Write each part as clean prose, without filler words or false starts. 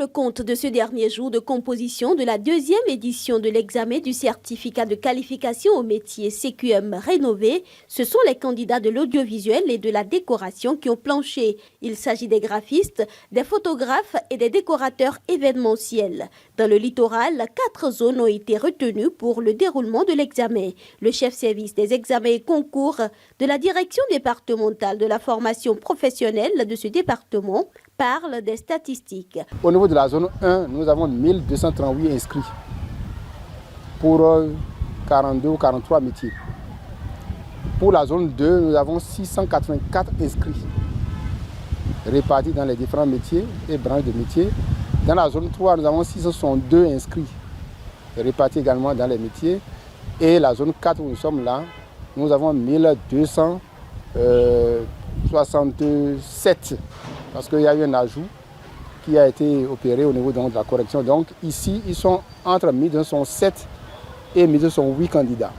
le compte de ce dernier jour de composition de la deuxième édition de l'examen du certificat de qualification au métier CQM rénové, ce sont les candidats de l'audiovisuel et de la décoration qui ont planché. Il s'agit des graphistes, des photographes et des décorateurs événementiels. Dans le littoral, 4 zones ont été retenues pour le déroulement de l'examen. Le chef-service des examens et concours de la direction départementale de la formation professionnelle de ce département parle des statistiques. Au niveau de la zone 1, nous avons 1238 inscrits pour 42 ou 43 métiers. Pour la zone 2, nous avons 684 inscrits répartis dans les différents métiers et branches de métiers. Dans la zone 3, nous avons 662 inscrits répartis également dans les métiers. Et la zone 4 où nous sommes là, nous avons 1267 parce qu'il y a eu un ajout qui a été opéré au niveau de la correction. Donc ici, ils sont entre 1207 et 1208 candidats.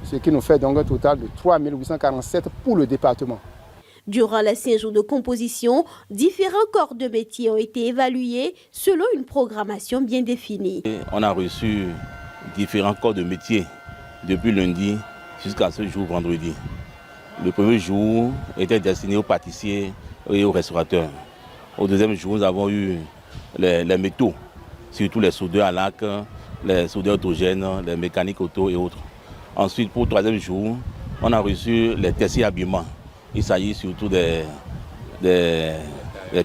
Ce qui nous fait donc un total de 3847 pour le département. Durant les 5 jours de composition, différents corps de métiers ont été évalués selon une programmation bien définie. On a reçu différents corps de métiers depuis lundi jusqu'à ce jour vendredi. Le premier jour était destiné aux pâtissiers et aux restaurateurs. Au deuxième jour, nous avons eu les métaux, surtout les soudeurs à lac, les soudeurs autogènes, les mécaniques auto et autres. Ensuite, pour le troisième jour, on a reçu les tessiers habillement. Il s'agit surtout des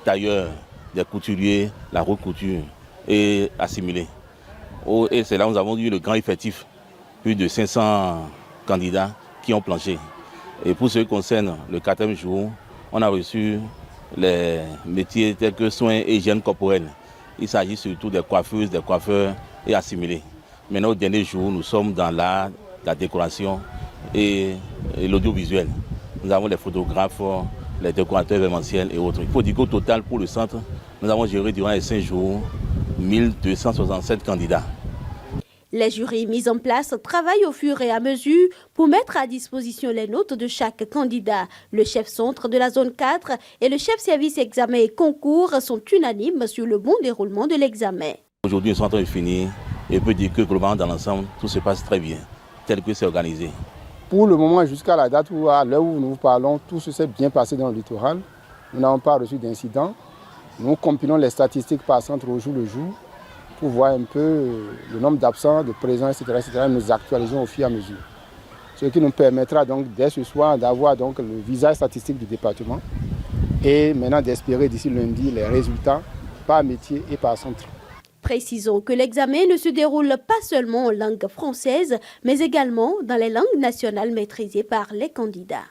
tailleurs, des couturiers, la haute couture et assimilés. Et c'est là où nous avons eu le grand effectif, plus de 500 candidats qui ont planché. Et pour ce qui concerne le quatrième jour, on a reçu les métiers tels que soins et hygiène corporelle. Il s'agit surtout des coiffeuses, des coiffeurs et assimilés. Maintenant, au dernier jour, nous sommes dans l'art, la décoration et l'audiovisuel. Nous avons les photographes, les décorateurs événementiels et autres. Il faut dire qu'au total, pour le centre, nous avons géré durant les 5 jours 1267 candidats. Les jurys mis en place travaillent au fur et à mesure pour mettre à disposition les notes de chaque candidat. Le chef centre de la zone 4 et le chef service examen et concours sont unanimes sur le bon déroulement de l'examen. Aujourd'hui, le centre est fini et on peut dire que globalement dans l'ensemble, tout se passe très bien, tel que c'est organisé. Pour le moment, jusqu'à la date où, à l'heure où nous vous parlons, tout se s'est bien passé dans le littoral. Nous n'avons pas reçu d'incidents. Nous compilons les statistiques par centre au jour le jour pour voir un peu le nombre d'absents, de présents, etc., etc. Nous actualisons au fur et à mesure. Ce qui nous permettra donc dès ce soir d'avoir donc le visage statistique du département et maintenant d'espérer d'ici lundi les résultats par métier et par centre. Précisons que l'examen ne se déroule pas seulement en langue française, mais également dans les langues nationales maîtrisées par les candidats.